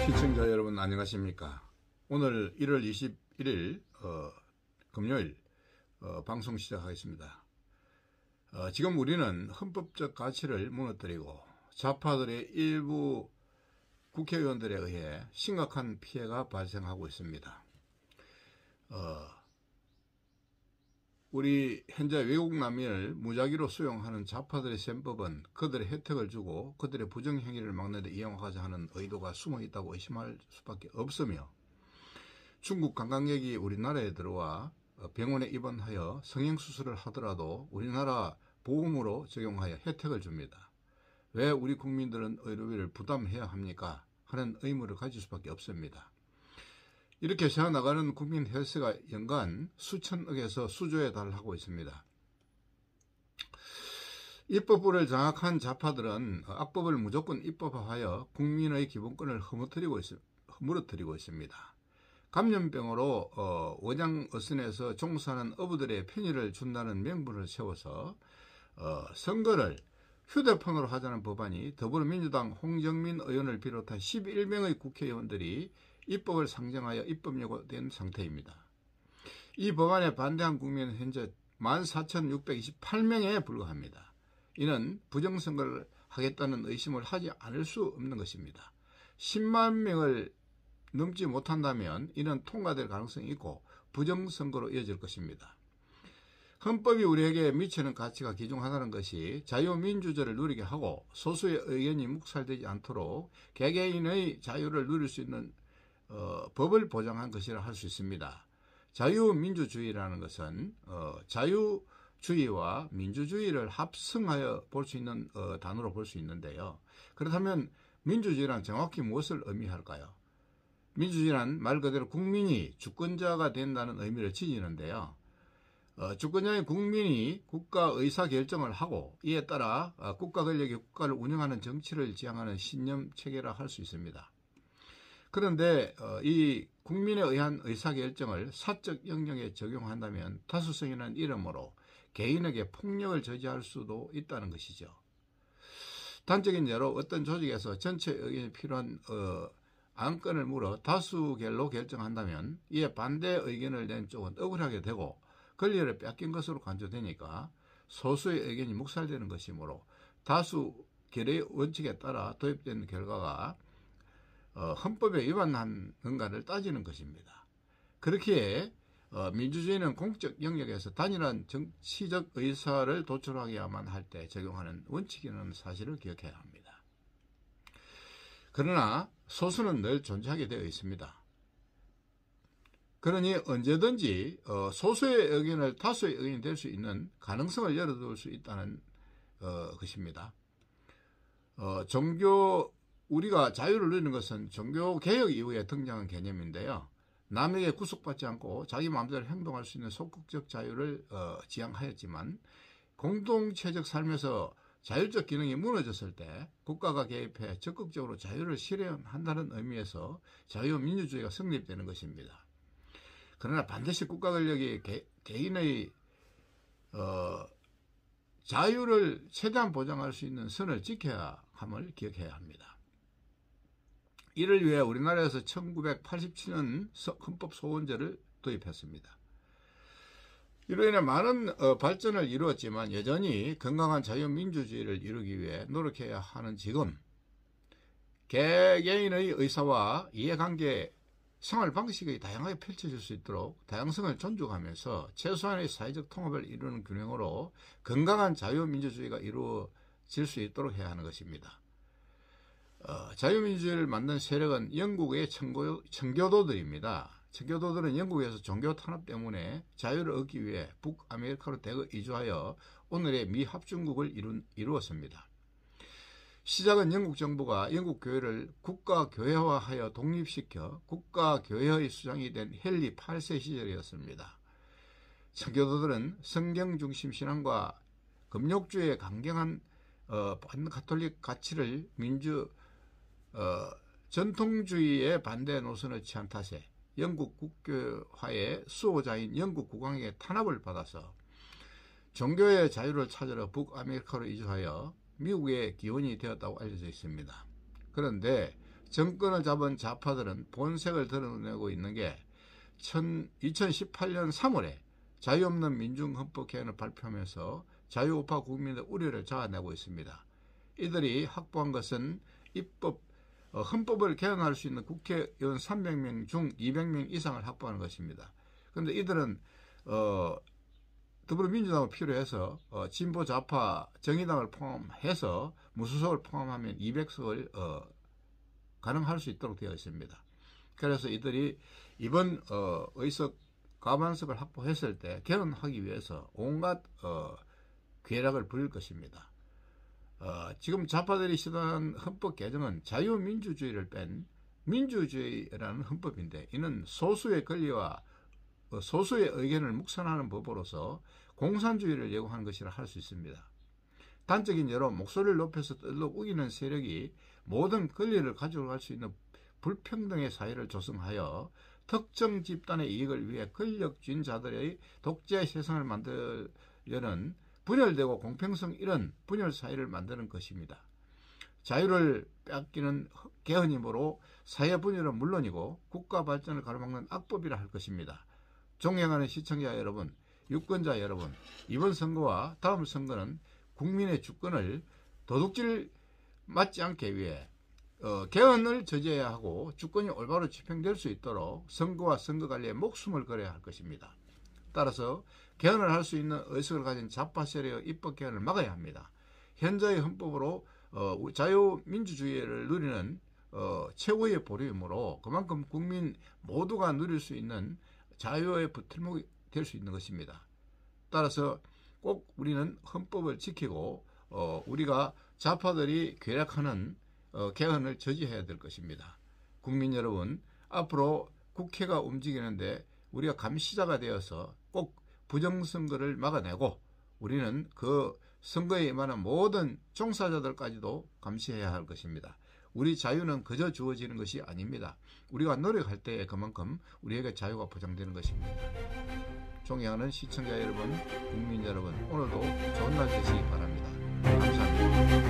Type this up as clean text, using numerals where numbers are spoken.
시청자 여러분 안녕하십니까. 오늘 1월 21일 금요일 방송 시작하겠습니다. 지금 우리는 헌법적 가치를 무너뜨리고 좌파들의 일부 국회의원들에 의해 심각한 피해가 발생하고 있습니다. 우리 현재 외국 난민을 무작위로 수용하는 좌파들의 셈법은 그들의 혜택을 주고 그들의 부정행위를 막는 데 이용하고자 하는 의도가 숨어 있다고 의심할 수밖에 없으며, 중국 관광객이 우리나라에 들어와 병원에 입원하여 성형수술을 하더라도 우리나라 보험으로 적용하여 혜택을 줍니다. 왜 우리 국민들은 의료비를 부담해야 합니까? 하는 의무를 가질 수밖에 없습니다. 이렇게 새어나가는 국민 헬스가 연간 수천억에서 수조에 달하고 있습니다. 입법부를 장악한 좌파들은 악법을 무조건 입법화하여 국민의 기본권을 허물어뜨리고 있습니다. 감염병으로 원양어선에서 종사하는 어부들의 편의를 준다는 명분을 세워서 선거를 휴대폰으로 하자는 법안이 더불어민주당 홍정민 의원을 비롯한 11명의 국회의원들이 입법을 상정하여 입법 예고된 상태입니다. 이 법안에 반대한 국민은 현재 14,628명에 불과합니다. 이는 부정선거를 하겠다는 의심을 하지 않을 수 없는 것입니다. 10만 명을 넘지 못한다면 이는 통과될 가능성이 있고 부정선거로 이어질 것입니다. 헌법이 우리에게 미치는 가치가 귀중하다는 것이 자유민주주의를 누리게 하고 소수의 의견이 묵살되지 않도록 개개인의 자유를 누릴 수 있는 법을 보장한 것이라 할 수 있습니다. 자유민주주의라는 것은 자유주의와 민주주의를 합성하여 볼 수 있는 단어로 볼 수 있는데요. 그렇다면 민주주의란 정확히 무엇을 의미할까요? 민주주의란 말 그대로 국민이 주권자가 된다는 의미를 지니는데요. 주권자인 국민이 국가 의사결정을 하고 이에 따라 국가 권력이 국가를 운영하는 정치를 지향하는 신념 체계라 할 수 있습니다. 그런데 이 국민에 의한 의사결정을 사적 영역에 적용한다면 다수성이라는 이름으로 개인에게 폭력을 저지할 수도 있다는 것이죠. 단적인 예로 어떤 조직에서 전체 의견이 필요한 안건을 물어 다수결로 결정한다면 이에 반대 의견을 낸 쪽은 억울하게 되고 권리를 뺏긴 것으로 간주되니까 소수의 의견이 묵살되는 것이므로 다수결의 원칙에 따라 도입된 결과가 헌법에 위반하는가를 따지는 것입니다. 그렇기에 민주주의는 공적 영역에서 단일한 정치적 의사를 도출하게야만 할 때 적용하는 원칙이라는 사실을 기억해야 합니다. 그러나 소수는 늘 존재하게 되어 있습니다. 그러니 언제든지 소수의 의견을 다수의 의견이 될 수 있는 가능성을 열어둘 수 있다는 것입니다. 우리가 자유를 누리는 것은 종교개혁 이후에 등장한 개념인데요. 남에게 구속받지 않고 자기 마음대로 행동할 수 있는 소극적 자유를 지향하였지만 공동체적 삶에서 자율적 기능이 무너졌을 때 국가가 개입해 적극적으로 자유를 실현한다는 의미에서 자유민주주의가 성립되는 것입니다. 그러나 반드시 국가 권력이 개인의 자유를 최대한 보장할 수 있는 선을 지켜야 함을 기억해야 합니다. 이를 위해 우리나라에서 1987년 헌법 소원제를 도입했습니다. 이로 인해 많은 발전을 이루었지만 여전히 건강한 자유민주주의를 이루기 위해 노력해야 하는 지금 개개인의 의사와 이해관계, 생활 방식이 다양하게 펼쳐질 수 있도록 다양성을 존중하면서 최소한의 사회적 통합을 이루는 균형으로 건강한 자유민주주의가 이루어질 수 있도록 해야 하는 것입니다. 자유민주주의를 만든 세력은 영국의 청교도들입니다. 청교도들은 영국에서 종교 탄압 때문에 자유를 얻기 위해 북아메리카로 대거 이주하여 오늘의 미합중국을 이루었습니다. 시작은 영국 정부가 영국 교회를 국가교회화하여 독립시켜 국가교회의 수장이 된 헨리 8세 시절이었습니다. 청교도들은 성경중심 신앙과 금욕주의의 강경한 반가톨릭 가치를 전통주의의 반대 노선을 취한 탓에 영국 국교화의 수호자인 영국 국왕에게 탄압을 받아서 종교의 자유를 찾으러 북아메리카로 이주하여 미국의 기원이 되었다고 알려져 있습니다. 그런데 정권을 잡은 좌파들은 본색을 드러내고 있는 게 2018년 3월에 자유 없는 민중헌법 개헌을 발표하면서 자유우파 국민의 우려를 자아내고 있습니다. 이들이 확보한 것은 헌법을 개헌할 수 있는 국회의원 300명 중 200명 이상을 확보하는 것입니다. 그런데 이들은 더불어민주당을 필요해서 진보 좌파 정의당을 포함해서 무소속을 포함하면 200석을 가능할 수 있도록 되어 있습니다. 그래서 이들이 이번 의석 과반석을 확보했을 때 개헌하기 위해서 온갖 괴락을 부릴 것입니다. 지금 좌파들이 시도하는 헌법 개정은 자유민주주의를 뺀 민주주의라는 헌법인데, 이는 소수의 권리와 소수의 의견을 묵선하는 법으로서 공산주의를 예고하는 것이라 할 수 있습니다. 단적인 예로 목소리를 높여서 떨러 우기는 세력이 모든 권리를 가져갈 수 있는 불평등의 사회를 조성하여 특정 집단의 이익을 위해 권력주의 자들의 독재 세상을 만들려는 분열되고 공평성 잃은 분열 사회를 만드는 것입니다. 자유를 빼앗기는 개헌이므로 사회 분열은 물론이고 국가 발전을 가로막는 악법이라 할 것입니다. 존경하는 시청자 여러분, 유권자 여러분, 이번 선거와 다음 선거는 국민의 주권을 도둑질 맞지 않게 위해 개헌을 저지해야 하고 주권이 올바로 집행될 수 있도록 선거와 선거관리에 목숨을 걸어야 할 것입니다. 따라서 개헌을 할 수 있는 의석을 가진 좌파 세력의 입법 개헌을 막아야 합니다. 현재의 헌법으로 자유민주주의를 누리는 최고의 보루이므로 그만큼 국민 모두가 누릴 수 있는 자유의 버팀목이 될 수 있는 것입니다. 따라서 꼭 우리는 헌법을 지키고 우리가 좌파들이 괴락하는 개헌을 저지해야 될 것입니다. 국민 여러분, 앞으로 국회가 움직이는데 우리가 감시자가 되어서 꼭 부정선거를 막아내고 우리는 그 선거에 임하는 모든 종사자들까지도 감시해야 할 것입니다. 우리 자유는 그저 주어지는 것이 아닙니다. 우리가 노력할 때에 그만큼 우리에게 자유가 보장되는 것입니다. 존경하는 시청자 여러분, 국민 여러분, 오늘도 좋은 날 되시기 바랍니다. 감사합니다.